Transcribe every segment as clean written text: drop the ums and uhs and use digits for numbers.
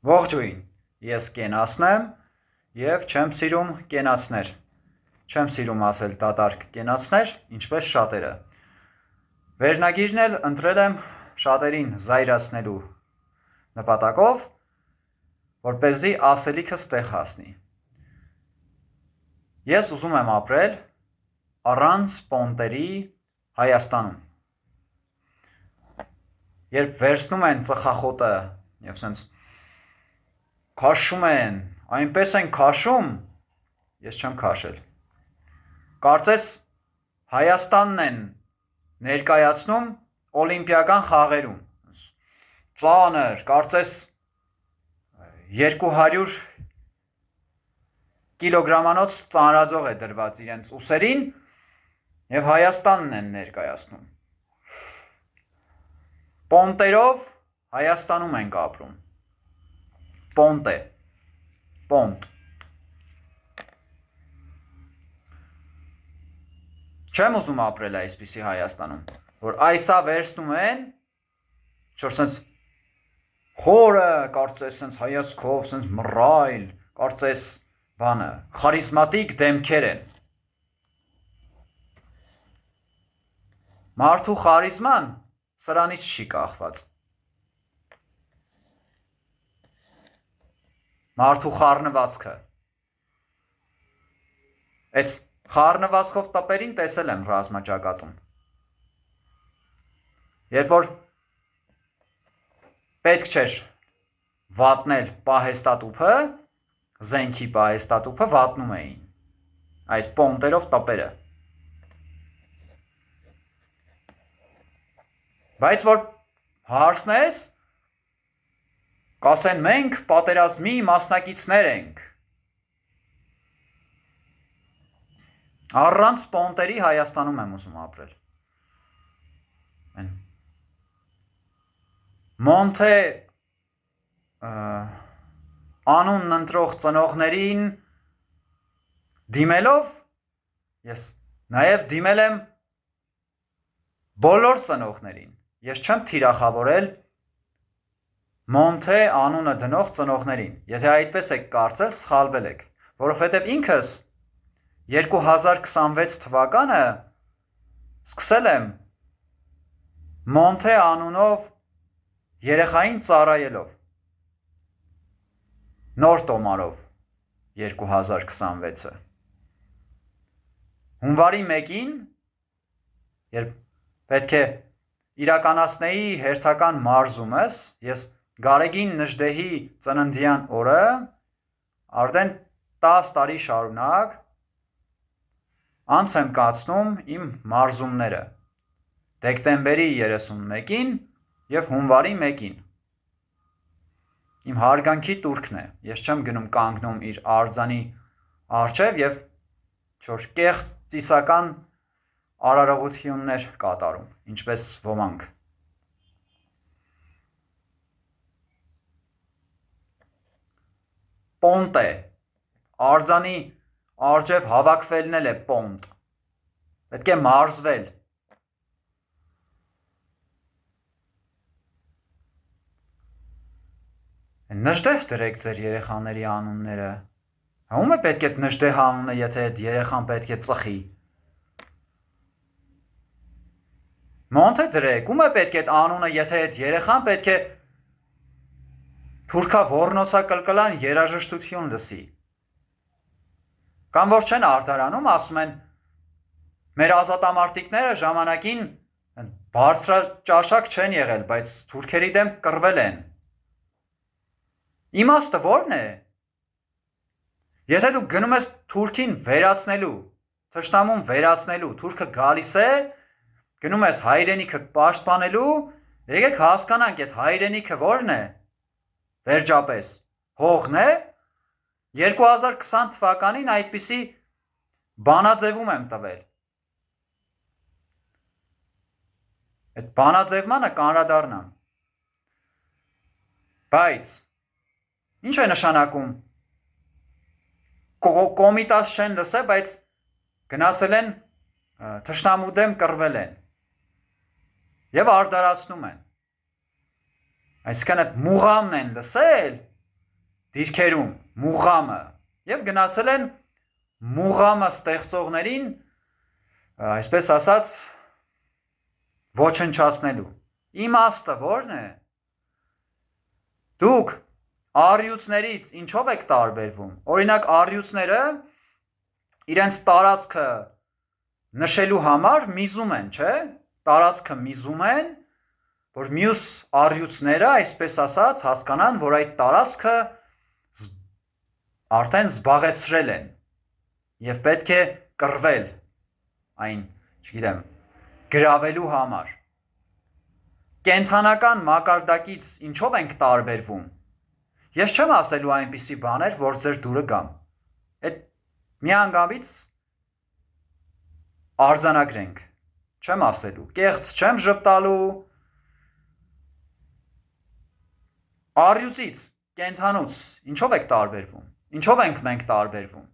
Ողջույն, ես կենացն եմ և չեմ սիրում կենացներ, չեմ սիրում ասել դատարկ կենացներ, ինչպես շատերը։ Վերնագիրն էլ ընտրել եմ շատերին զայրացնելու նպատակով, որպեսզի ասելիքս տեղ հասնի։ Ես ուզում եմ ապրել առանց պոնտերի Հայաստանում։ Երբ վերցնում են ծխախոտը և սենց քաշում են, այնպես են քաշում, ես չեմ քաշել։ Կարծես Հայաստանն են ներկայացնում օլիմպիական խաղերում։ Ծանր, կարծես 200 կիլոգրամանոց ծանրաձող է դրված իրենց ուսերին և Հայաստանն են ներկայացնում։ Պոնտերով Հայաստանում ենք ապրում։ Պոնտ է, պոնտ։ Չեմ ուզում ապրել այսպիսի Հայաստանում, որ այսա վերցնում են, չոր սենց խորը, կարծես սենց հայացքով, սենց մռայլ, կարծես բանը, խարիզմատիկ դեմքեր են։ Մարդու խարիզման սրանից չի կախված։ Մարդու խառնվածքը։ Այս խառնվածքով տպերին տեսել եմ ռազմաճակատում։ Երբ որ պետք չէր վատնել պահեստատուփը, զենքի պահեստատուփը վատնում էին այս պոնտերով տպերը։ Բայց որ հարցնես, կասեն մենք պատերազմի մասնակիցներ ենք։ Առանց պոնտերի Հայաստանում եմ ուզում ապրել։ Մոնթե անունն ընտրող ծնողներին դիմելով, ես նաև դիմել եմ բոլոր ծնողներին, ես չեմ թիրախավորել Մոնթե անունը դնող ծնողներին, եթե այդպես եք կարծել, սխալվել եք, որովհետև ինքս 2026 թվականը սկսել եմ Մոնթե անունով երեխային ծառայելով, նոր տոմարով 2026-ը։ Հունվարի 1-ին, երբ պետք է իրականացնեի հերթական մարզումս, ես Գարեգին Նժդեհի ծննդյան օրը արդեն 10 տարի շարունակ անց եմ կացնում իմ մարզումները դեկտեմբերի 31-ին և հունվարի 1-ին։ Իմ հարգանքի տուրքն է, ես չեմ գնում կանգնում իր արձանի առջև և կեղծ ծիսական արարողություններ կատարում, ինչպես ոմանք։ Պոնտ է, արձանի առջև հավաքվելն էլ է պոնտ, պետք է մարզվել։ Նժդեհ դրեք ձեր երեխաների անունները, ում է պետք է Նժդեհ անունը, եթե այդ երեխան պետք է ծխի։ Մոնթե դրեք, ում է պետք է այդ անունը, եթե այդ երեխան պետք է թուրքավոռնոցակլկլան երաժշտություն լսի։ Կամ որ չեն արդարանում, ասում են մեր ազատամարտիկները ժամանակին բարձրաճաշակ չեն եղել, բայց թուրքերի դեմ կռվել են։ Իմաստը ո՞րն է։ Եթե դու գնում ես թուրքին վերացնելու, թշնամուն վերացնելու, թուրքը գալիս է, գնում ես հայրենիքը պաշտպանելու, եկեք հասկանանք այդ հայրենիքը ո՞րն է։ Վերջապես, հողն է, 2020 թվականին այդպիսի բանաձևում եմ տվել։ Այդ բանաձևմանը կանրադառնամ։ Բայց, ինչ է նշանակում, կոմիտաս չեն լսել, բայց գնացել են թշնամու դեմ կռվել են և արդարացնում են։ Այսինքն այդ մուղամն են լսել դիրքերում մուղամը եւ գնացել են մուղամը ստեղծողներին այսպես ասած ոչնչացնելու։ Իմաստը ո՞րն է։ Դուք առյուծներից ինչով եք տարբերվում։ Օրինակ առյուծները իրենց տարածքը նշելու համար միզում են, չէ՞։ Տարածքը միզում են, որ մյուս առյուծները, այսպես ասած, հասկանան, որ այդ տարածքը արդեն զբաղեցրել են եւ պետք է կռվել այն, չգիտեմ, գրավելու համար։ Կենթանական մակարդակից ինչով ենք տարբերվում։ Ես չեմ ասելու այնպիսի բաներ, որ ձեր դուրը գամ։ Այդ միանգամից արձանագրենք։ Չեմ ասելու, կեղծ չեմ ժպտալու։ Առյուծից, կենթանուց ինչով եք տարբերվում։ Ինչով ենք մենք տարբերվում։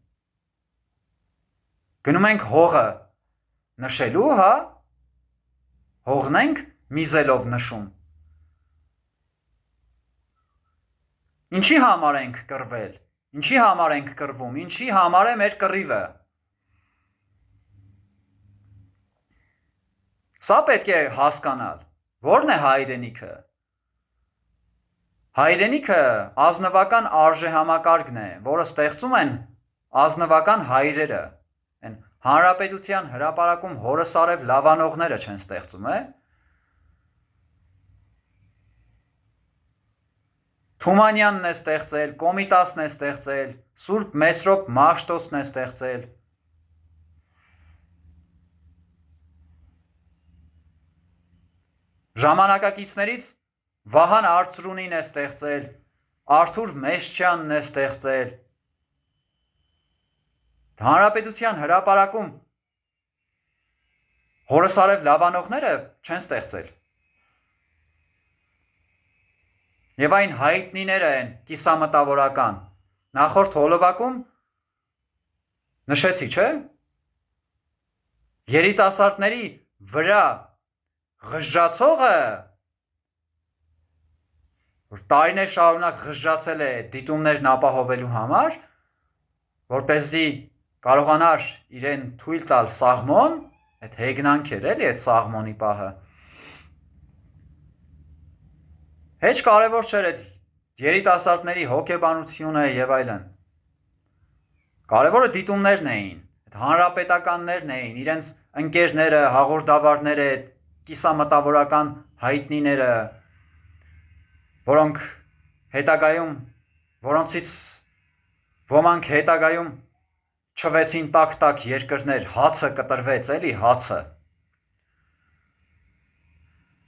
Գնում ենք հողը նշելու, հա։ Հողն ենք միզելով նշում։ Ինչի համար ենք կռվել։ Ինչի համար ենք կռվում։ Ինչի համար է մեր կռիվը։ Սա պետք է հասկանալ։ Ո՞րն է հայրենիքը։ Հայրենիքը ազնվական արժեհամակարգն է, որը ստեղծում են ազնվական հայրերը։ Այն հանրապետության հրապարակում հորսարև լավանողները չեն ստեղծում, է։ Թումանյանն է ստեղծել, Կոմիտասն է ստեղծել, Սուրբ Մեսրոպ Մաշտոցն է ստեղծել։ Ժամանակակիցներից Վահան Արծրունին է ստեղծել, Արթուր Մեշչյանն է ստեղծել։ Հանրապետության հրապարակում հորսարև լավանողները չեն ստեղծել։ Եվ այն հայտնիները են կիսամտավորական։ Նախորդ հոլովակում նշեցի, չէ՞։ Երիտասարդների վրա ղժժացողը, որ տարիներ շարունակ ղժժացել է դիտումներն ապահովելու համար, որպեսզի կարողանար իրեն թույլ տալ սաղմոն, այդ հեգնանք էր էլի այդ սաղմոնի պահը։ Հեչ կարևոր չէր այդ երիտասարդների հոգեբանությունը եւ այլն։ Կարևորը դիտումներն էին, այդ հանրապետականներն էին, իրենց ընկերները, հաղորդավարները, կիսամտավորական հայտնիները, որոնցից ոմանք հետագայում չվեցին տակ-տակ երկրներ, հացը կտրվեց, էլի հացը։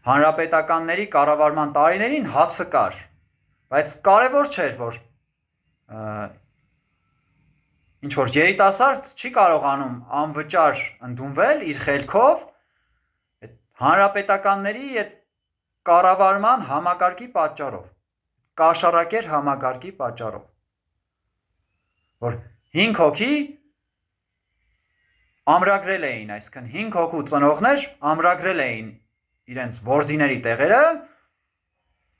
Հանրապետականների կառավարման տարիներին հացը կար, բայց կարևոր չէր, որ ինչ որ երիտասարդ չի կարողանում անվճար ընդունվել իր խելքով հանրապետականների այդ կառավարման համակարգի պատճառով, կաշառակեր համակարգի պատճառով, որ 5 հոգի ամրագրել էին, այսինքն 5 հոգու ծնողներ ամրագրել էին իրենց որդիների տեղերը,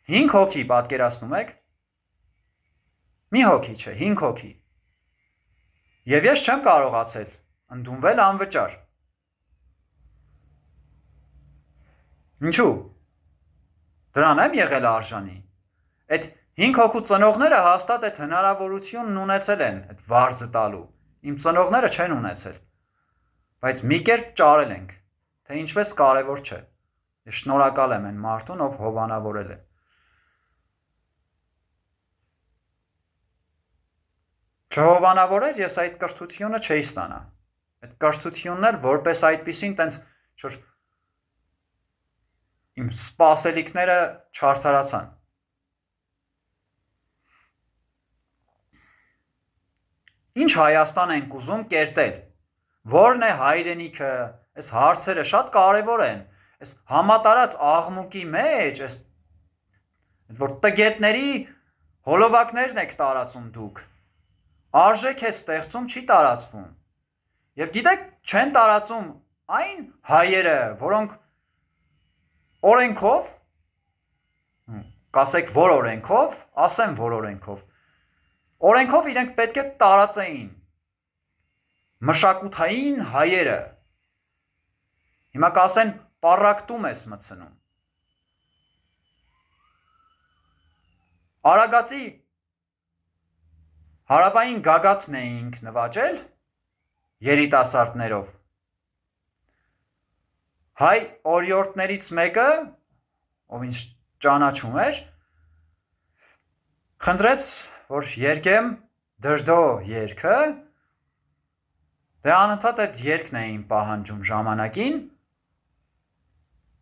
5 հոգի պատկերացնում եք, մի հոգի չէ, 5 հոգի։ Եվ ես չեմ կարողացել ընդունվել անվճար։ Ինչու՞։ Դրան եմ եղել արժանի։ Այդ 5 հոգու ծնողները հաստատ այդ հնարավորությունն ունեցել են այդ վարձը տալու։ Իմ ծնողները չեն ունեցել։ Բայց մի կերպ ճարել ենք, թե ինչպես կարևոր չէ։ Ես շնորհակալ եմ այն մարդուն, ով հովանավորել է։ Չհովանավորեր ես այդ կրթությունը չէի ստանա։ Այդ կրթությունն էլ որպես այդպիսին տենց չոր իմ սպասելիքները չարդարացան։ Ինչ Հայաստան ենք ուզում կերտել։ Որն է հայրենիքը, այս հարցերը շատ կարևոր են։ Այս համատարած աղմուկի մեջ, այս որ տգետների հոլովակներն եք տարածում դուք։ Արժեք է ստեղծում, չի տարածվում։ Եվ գիտեք, չեն տարածում այն հայերը, որոնք օրենքով, կասեք որ օրենքով, ասեմ որ օրենքով, Օրենքով իրենք պետք է տարածեին մշակութային հայերը։ Հիմա կասեն պառակտում ես մտցնում։ Արագածի հարավային գագաթն էինք նվաճել երիտասարդներով։ Հայ օրիորդներից մեկը, ով ինձ ճանաչում էր, խնդրեց, որ երգեմ դրդո երգը, դե անընդհատ այդ երգն էին պահանջում ժամանակին,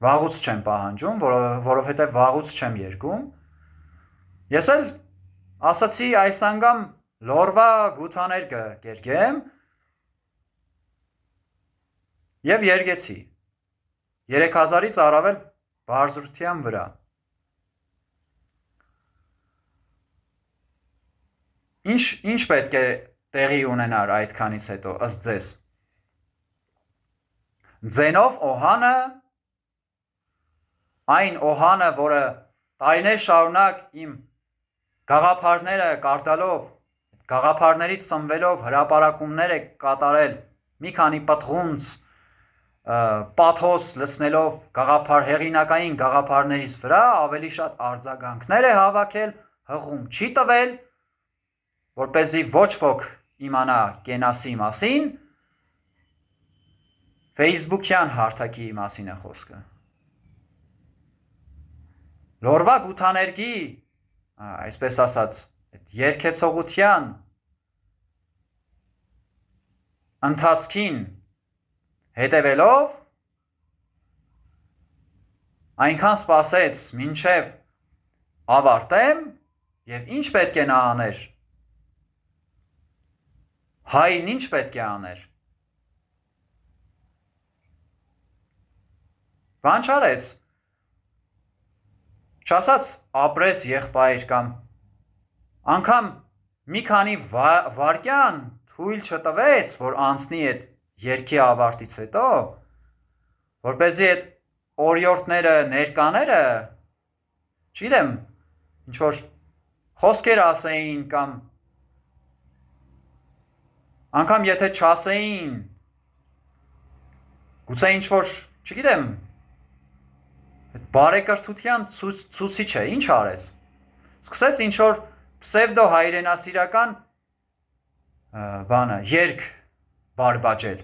վաղուց չեմ պահանջում, որովհետև վաղուց չեմ երգում։ Ես էլ ասացի այս անգամ լորվա գութաներ կերգեմ և երգեցի 3000-ից առավել բարձրության վրա։ Ինչ պետք է տեղի ունենար այդքանից հետո ըստ ձեզ։ Ձենով օհանը, այն օհանը, որը տարիներ շարունակ իմ գաղափարները կարտալով, գաղափարներից ծնվելով հրապարակումներ է կատարել մի քանի պտղունց պաթոս լցնելով հեղինակային գաղափարներից վրա, ավելի շատ արձագանքներ է հավաքել, հղում չի տվել, որպեսզի ոչ ոք իմանա կենասի մասին, Facebook-յան հարթակի մասին է խոսքը։ Լորվա գութաներգի, այսպես ասած, երգեցողության ընթացքին հետևելով, այնքան սպասեց մինչև ավարտեմ և ինչ պետք է նա աներ։ Հայն ինչ պետք է աներ։ Բան չարեց, չասած ապրես եղբայր կամ անգամ մի քանի վարկյան թույլ չտվեց, որ անցնի այդ երգի ավարտից հետո, որպեսզի այդ օրիորդները, ներկաները, չգիտեմ, ինչ-որ խոսքեր ասեին կամ անգամ եթե չասեին, գուցե ինչ-որ, չգիտեմ, բարեկրթության ցուցիչ է, ինչ արես։ Սկսեց ինչ-որ պսևդո հայրենասիրական բանը, երգ բարբաջել։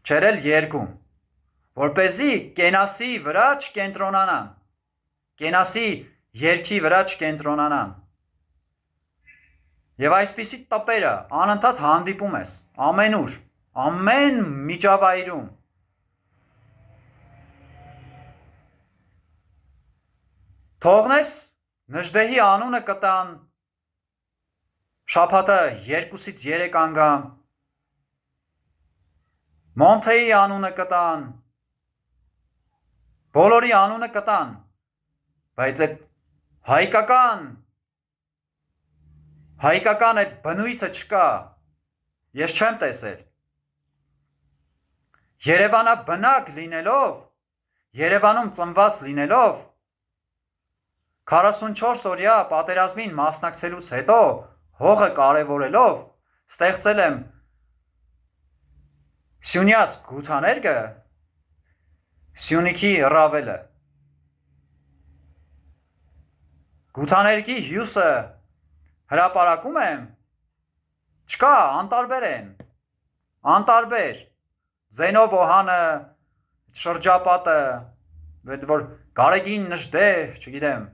Չերել երգում, որպեսզի կենասի վրա չկենտրոնանան, կենասի երգի վրա չկենտրոնանան։ Եվ այսպիսի տպերը անընդհատ հանդիպում ես, ամենուր, ամեն միջավայրում։ Թողնես Նժդեհի անունը կտան շաբաթը 2-ից 3 անգամ, Մոնթեի անունը կտան, բոլորի անունը կտան, բայց այդ հայկական այդ բնույթը չկա, ես չեմ տեսել։ Երևանաբնակ լինելով, Երևանում ծնված լինելով, 44 օրյա պատերազմին մասնակցելուց հետո հողը կարևորելով, ստեղծել եմ Սյունյաց գութաներգը, Սյունիքի ռավելը։ Գութաներգի հյուսը հրապարակում եմ, չկա, անտարբեր են, անտարբեր, Ձենով օհանը, շրջապատը, որ Գարեգին Նժդեհ, չգիտեմ,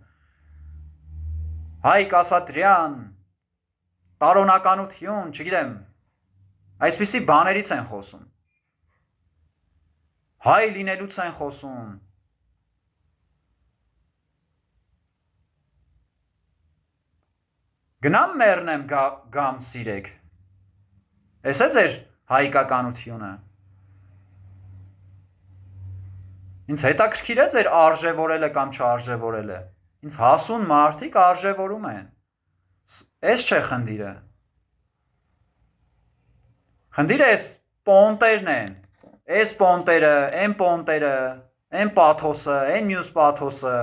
Հայկ Ասատրյան, տարոնականություն, չգիտեմ, այսպիսի բաներից են խոսում, հայ լինելուց են խոսում, գնամ մեռնեմ գամ սիրեք, ես է ձեր հայկականությունը, ինձ հետաքրքիր է ձեր արժևորելը կամ չարժևորելը, ինձ հասուն մարդիկ արժևորում են, ես չէ խնդիրը, խնդիրը ես պոնտերն են, ես պոնտերը, են պաթոսը, են մյուս պաթոսը,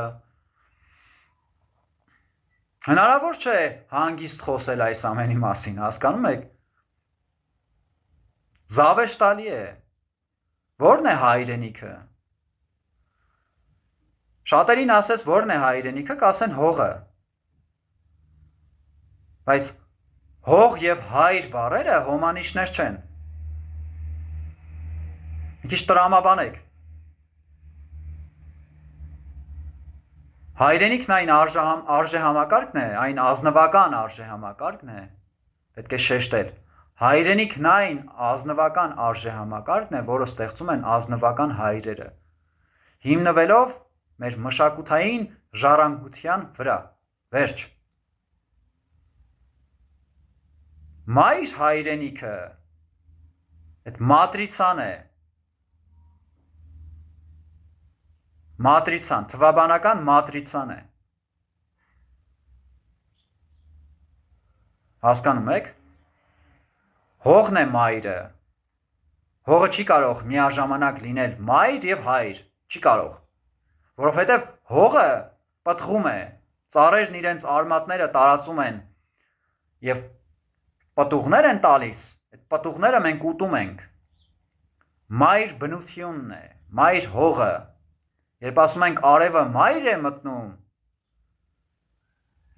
Հնարավոր չէ հանգիստ խոսել այս ամենի մասին, հասկանում եք։ Զավեշտալի է։ Ո՞րն է հայրենիքը։ Շատերին ասես ո՞րն է հայրենիքը, կասեն հողը։ Բայց հող եւ հայր բառերը հոմանիշներ չեն։ Մի քիչ տրամաբանեք։ Հայրենիքն այն արժեհամակարգն է, այն ազնվական արժեհամակարգն է, պետք է շեշտել։ Հայրենիքն այն ազնվական արժեհամակարգն է, որը ստեղծում են ազնվական հայրերը, հիմնվելով մեր մշակութային ժառանգության վրա։ Վերջ։ Մայր հայրենիքը այդ մատրիցան է։ Մատրիցան, թվաբանական մատրիցան է։ Հասկանում եք։ Հողն է մայրը։ Հողը չի կարող միաժամանակ լինել մայր եւ հայր, չի կարող, որովհետեւ հողը պտղում է, ծառերն իրենց արմատները տարածում են եւ պտուղներ են տալիս, այդ պտուղները մենք ուտում ենք։ Մայր բնությունն է, մայր հողը։ Երբ ասում ենք արևը մայր է մտնում,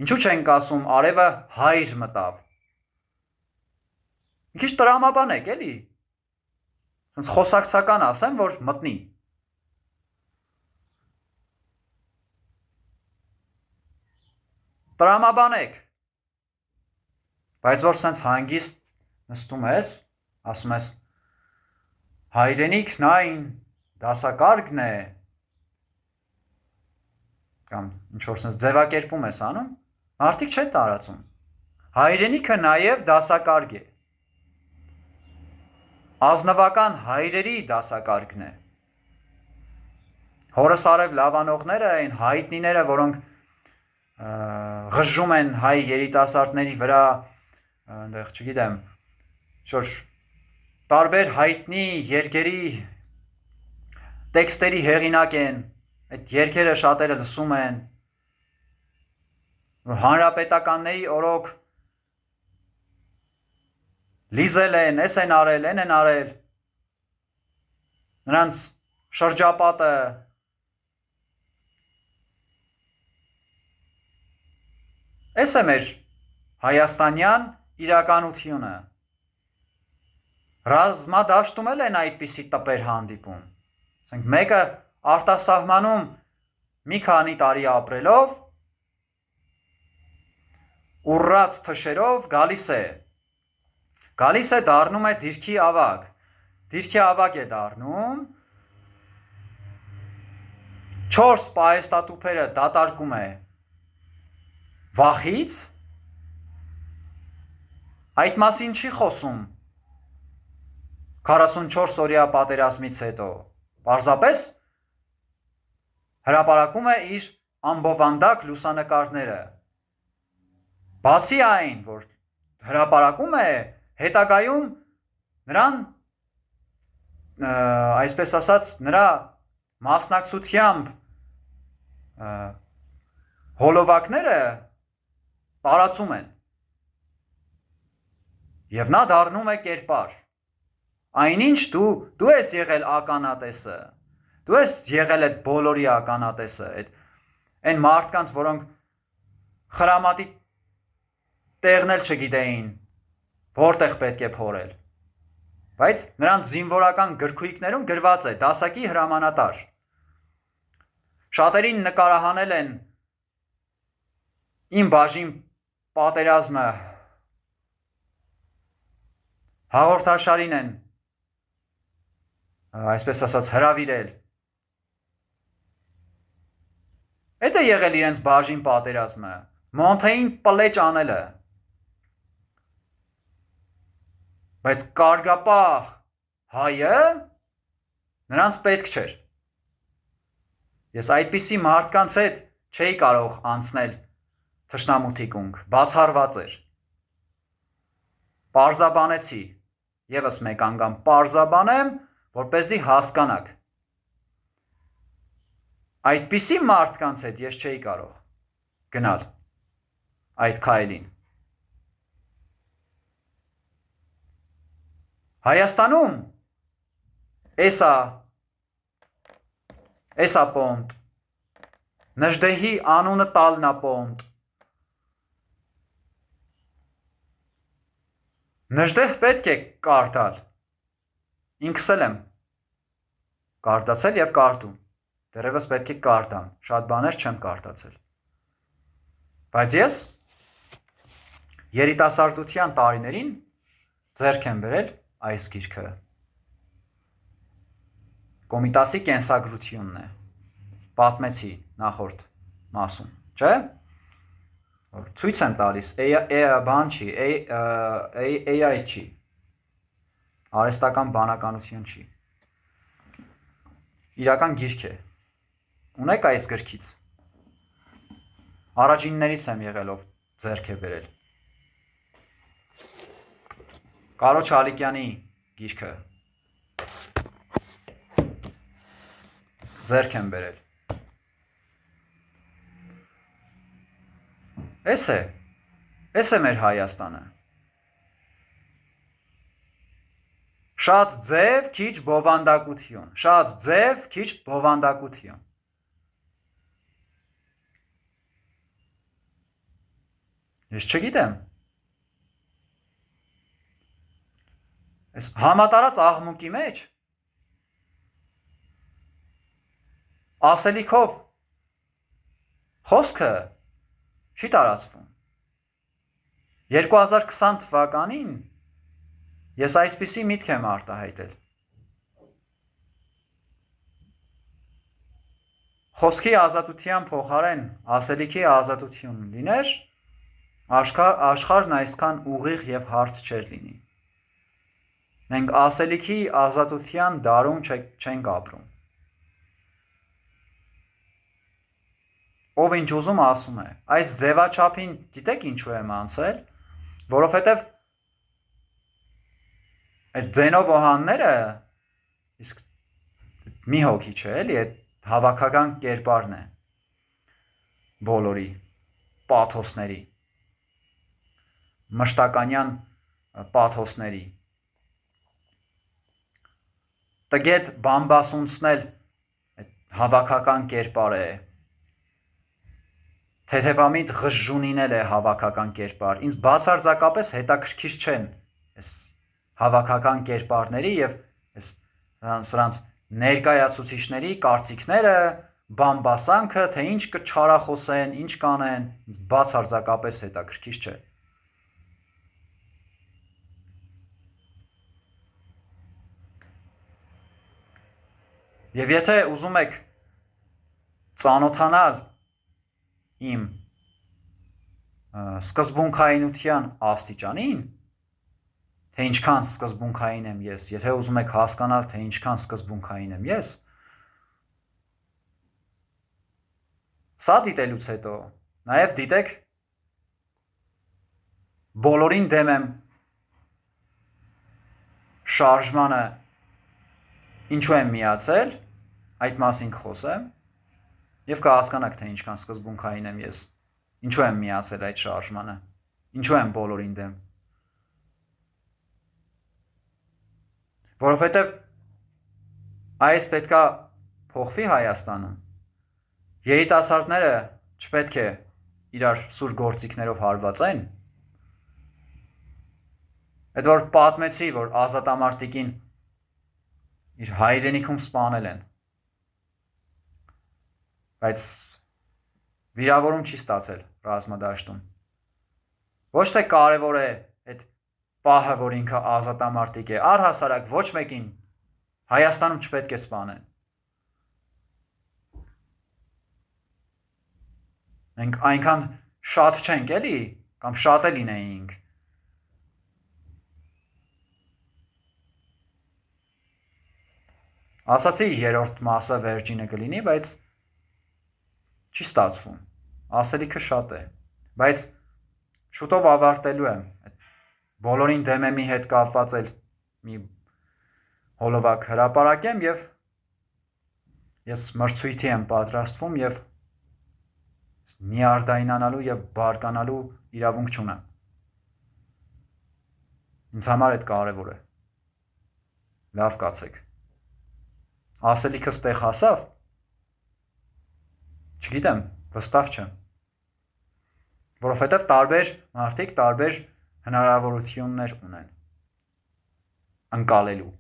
ինչու չենք ասում արևը հայր մտավ։ Մի քիչ տրամաբանեք, էլի։ Ոնց խոսակցական ասեմ, որ մտնի։ Տրամաբանեք։ Բայց որ սենց հանգիստ նստում ես, ասում ես հայրենիքն այն դասակարգն է, կամ ինչ-որ սենց ձևակերպում ես անում, մարդիկ չեն տարածում։ Հայրենիքը նաև դասակարգ է։ Ազնվական հայրերի դասակարգն է։ Հորս արև լավանողները, այն հայտնիները, որոնք ղժում են հայ երիտասարդների վրա, այնտեղ, չգիտեմ, շոր տարբեր հայտնի երգերի տեքստերի հեղինակ են, այդ երգերը շատերը լսում են, որ հանրապետականների օրոք լիզել են, էս են արել, են արել, նրանց շրջապատը էս է մեր հայաստանյան իրականությունը։ Ռազմադաշտում էլ են այդպիսի տպեր հանդիպում։ Ասենք մեկը արտասահմանում մի քանի տարի ապրելով, ուռած թշերով գալիս է դառնում է դիրքի ավագ, դիրքի ավագ է դառնում, 4 պահեստատուփերը դատարկում է վախից, այդ մասին չի խոսում 44 օրյա պատերազմից հետո, պարզապես հրապարակում է իր ամբովանդակ լուսանկարները։ Բացի այն, որ հրապարակում է, հետագայում նրան, այսպես ասած, նրա մասնակցությամբ հոլովակները տարածում են։ Եվ նա դառնում է կերպար։ Այնինչ դու ես եղել ականատեսը, դու ես եղել այդ բոլորի ականատեսը, այն մարդկանց, որոնք խրամատի տեղն էլ չգիտեին, որտեղ պետք է փորել, բայց նրանց զինվորական գրքույկներում գրված է դասակի հրամանատար։ Շատերին նկարահանել են իմ բաժին պատերազմը, հաղորդաշարին են, այսպես ասած, հրավիրել։ Էդ է եղել իրենց բաժին պատերազմը, Մոնթեին պլեջ անելը։ Բայց կարգապահ հայը նրանց պետք չէր։ Ես այդպիսի մարդկանց հետ չէի կարող անցնել թշնամու թիկունք, բացառված էր։ Պարզաբանեցի, ևս մեկ անգամ պարզաբանեմ, որպեսզի հասկանաք։ Այդպիսի մարդկանց հետ ես չէի կարող գնալ։ այդ քայլին։ Հայաստանում էսա պոնտ, Նժդեհի անունը տալնա պոնտ։ Նժդեհ պետք է կարդալ, ինքս էլ եմ կարդացել և կարդում, դեռևս պետք է կարդամ, շատ բաներ չեմ կարդացել։ Բայց ես երիտասարդության տարիներին ձեռք եմ բերել այս գիրքը։ Կոմիտասի կենսագրությունն է, պատմեցի նախորդ մասում, չէ՞։ Ցույց եմ տալիս, բան չի, AI չի, արհեստական բանականություն չի, իրական գիրք է, ունեք այս գրքից, առաջիններից եմ եղել, ով ձեռք է բերել, Կարո Չալիկյանի գիրքը, ձեռք եմ բերել, Էս է մեր Հայաստանը, շատ ձև, քիչ բովանդակություն, շատ ձև, քիչ բովանդակություն, ես չգիտեմ, ես համատարած աղմուկի մեջ, ասելիքով խոսքը չի տարածվում, 2020 թվականին ես այսպիսի միտք եմ արտահայտել, խոսքի ազատության փոխարեն ասելիքի ազատություն լիներ, աշխարհն այսքան ուղիղ և հարթ չէր լինի, մենք ասելիքի ազատության դարում չենք ապրում, ով ինչ ուզում ասում է, այս ձևաչափին գիտեք ինչու եմ անցել, որովհետև այս ձենովոհանները, իսկ մի հոգի չէ էլի, այդ հավաքական կերպարն է, բոլորի, պաթոսների, մշտականյան պաթոսների, տգետ բամբասունցնել հավաքական կերպար է, թեթևամիտ ղժժունինել է հավաքական կերպար, ինձ բացարձակապես հետաքրքիր չեն այս հավաքական կերպարների և սրանց ներկայացուցիչների կարծիքները, բամբասանքը, թե ինչ կչարախոսեն, ինչ կանեն, ինձ բացարձակապես հետաքրքիր չէ։ Եվ եթե ուզում եք ծանոթանալ իմ սկզբունքայնության աստիճանին, թե ինչքան սկզբունքային եմ ես, եթե ուզում եք հասկանալ, թե ինչքան սկզբունքային եմ ես, սա դիտելուց հետո նաև դիտեք բոլորին դեմ եմ շարժմանը ինչու եմ միացել, այդ մասին կխոսեմ և կհասկանաք, թե ինչքան սկզբունքային եմ ես, ինչու եմ միացել այդ շարժմանը, ինչու եմ բոլորին դեմ, որովհետև այս պետքա փոխվի Հայաստանում, երիտասարդները չպետք է իրար սուր գործիքներով հարվածեն, այդ որ պատմեցի, որ ազատամարտիկին իր հայրենիքում սպանել են, բայց վիրավորում չի ստացել ռազմադաշտում, ոչ թե կարևոր է այդ պահը, որ ինքը ազատամարտիկ է, առհասարակ ոչ մեկին Հայաստանում չպետք է սպանեն, մենք այնքան շատ չենք էլի, կամ շատ է լինեինք, ասացի երրորդ մասը վերջինը կլինի, բայց չի ստացվում, ասելիքը շատ է, բայց շուտով ավարտելու եմ, բոլորին դեմեմի հետ կապված էլ մի հոլովակ հրապարակեմ և ես մրցույթի եմ պատրաստվում և նիարդայնանալու եւ բարկանալու իրավունք չունեմ։ Ինձ համար այդ կարևոր է։ Լավ կացեք։ Ասելիքս տեղ հասավ։ Չգիտեմ, վստահ չեմ։ Որովհետեւ տարբեր մարդիկ տարբեր հնարավորություններ ունեն ընկալելու